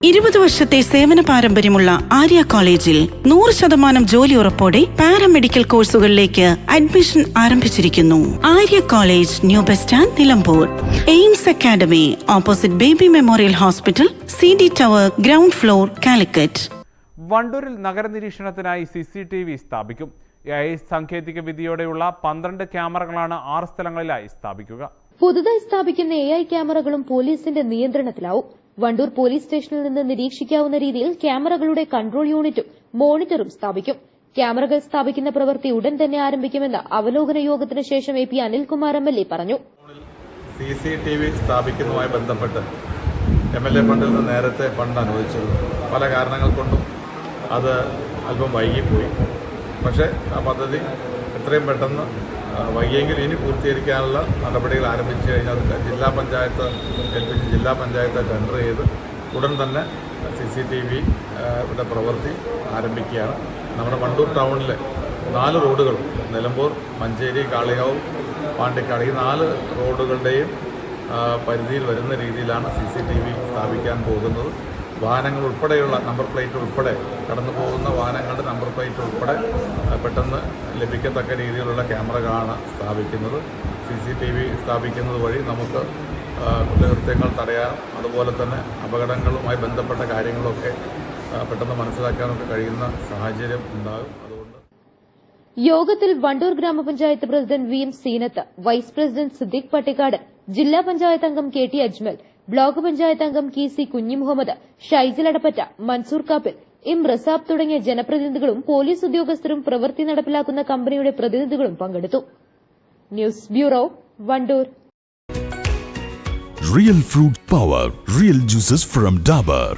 20 വർഷത്തെ സേവന പാരമ്പര്യമുള്ള ആര്യ കോളേജിൽ 100% ജോലി ഉറപ്പോടെ പാരാമെഡിക്കൽ കോഴ്സുകളിലേക്ക് അഡ്മിഷൻ ആരംഭിച്ചിരിക്കുന്നു. Arya college, new bus stand, Nilambur. Aims academy, opposite baby memorial hospital, CD tower, ground floor, Calicut. വണ്ടൂരിൽ നഗരനിരീക്ഷണത്തിനായി CCTV സ്ഥാപിക്കും. AI സാങ്കേതിക വിദ്യയോടെയുള്ള 12 ക്യാമറകളാണ് 6 സ്ഥലങ്ങളിലായി സ്ഥാപിക്കുക. പുതുതായി സ്ഥാപിക്കുന്ന AI ക്യാമറകളും പോലീസിന്റെ നിയന്ത്രണത്തിലാവും. വണ്ടൂർ പോലീസ് സ്റ്റേഷനിൽ നിന്ന് നിരീക്ഷിക്കാവുന്ന രീതിയിൽ ക്യാമറകളുടെ കൺട്രോൾ യൂണിറ്റും മോണിറ്ററും സ്ഥാപിക്കും. ക്യാമറകൾ സ്ഥാപിക്കുന്ന പ്രവൃത്തി ഉടൻ തന്നെ ആരംഭിക്കുമെന്ന് അവലോകന യോഗത്തിന് ശേഷം AP അനിൽകുമാർ MLA പറഞ്ഞു. CCTV സ്ഥാപിക്കുന്നതുമായി ബന്ധപ്പെട്ട് MLA ഫണ്ടിൽ നിന്ന് നേരത്തെ ഫണ്ട് അനുവദിച്ചത് പല കാരണങ്ങൾ കൊണ്ടും അത് അല്പം വൈകിപ്പോയി. പക്ഷേ ആ പദ്ധതി എത്രയും പെട്ടെന്ന് വൈകിയെങ്കിൽ ഇനി പൂർത്തീകരിക്കാനുള്ള നടപടികൾ ആരംഭിച്ചു കഴിഞ്ഞാൽ ജില്ലാ പഞ്ചായത്ത് ഏൽപ്പിച്ച് ജില്ലാ പഞ്ചായത്ത് ടെൻഡർ ചെയ്ത് ഉടൻ തന്നെ CCTV പ്രവൃത്തി ആരംഭിക്കുകയാണ്. നമ്മുടെ വണ്ടൂർ ടൗണിലെ 4 റോഡുകൾ, നിലമ്പൂർ, മഞ്ചേരി, കാളികാവ്, പാണ്ടിക്കാട്, ഈ 4 റോഡുകളുടെയും പരിധിയിൽ വരുന്ന രീതിയിലാണ് CCTV സ്ഥാപിക്കാൻ പോകുന്നത്. വാഹനങ്ങൾ ഉൾപ്പെടെയുള്ള നമ്പർ പ്ലേറ്റ് ഉൾപ്പെടെ കടന്നു പോകുന്ന വാഹനങ്ങളുടെ നമ്പർ പ്ലേറ്റ് ഉൾപ്പെടെ പെട്ടെന്ന് ലഭിക്കത്തക്ക രീതിയിലുള്ള ക്യാമറകളാണ് സ്ഥാപിക്കുന്നത്. CCTV സ്ഥാപിക്കുന്നത് വഴി നമുക്ക് കുറ്റകൃത്യങ്ങൾ തടയാനും അതുപോലെ തന്നെ അപകടങ്ങളുമായി ബന്ധപ്പെട്ട കാര്യങ്ങളൊക്കെ പെട്ടെന്ന് മനസ്സിലാക്കാനൊക്കെ കഴിയുന്ന സാഹചര്യം ഉണ്ടാകും. അതുകൊണ്ട് യോഗത്തിൽ വണ്ടൂർ ഗ്രാമപഞ്ചായത്ത് president VM Seenath, vice president Siddique Pattikkad, ജില്ലാ പഞ്ചായത്ത് അംഗം KT അജ്മൽ, ബ്ലോക്ക് പഞ്ചായത്ത് അംഗം KC കുഞ്ഞി മുഹമ്മദ്, ഷൈജിൽ അടപ്പറ്റ, മൻസൂർ കാപ്പിൽ, റസാബ് തുടങ്ങിയ ജനപ്രതിനിധികളും പോലീസ് ഉദ്യോഗസ്ഥരും പ്രവൃത്തി നടപ്പിലാക്കുന്ന കമ്പനിയുടെ പ്രതിനിധികളും പങ്കെടുത്തു. News bureau, Wandoor. Real fruit power, real juices from Dabur.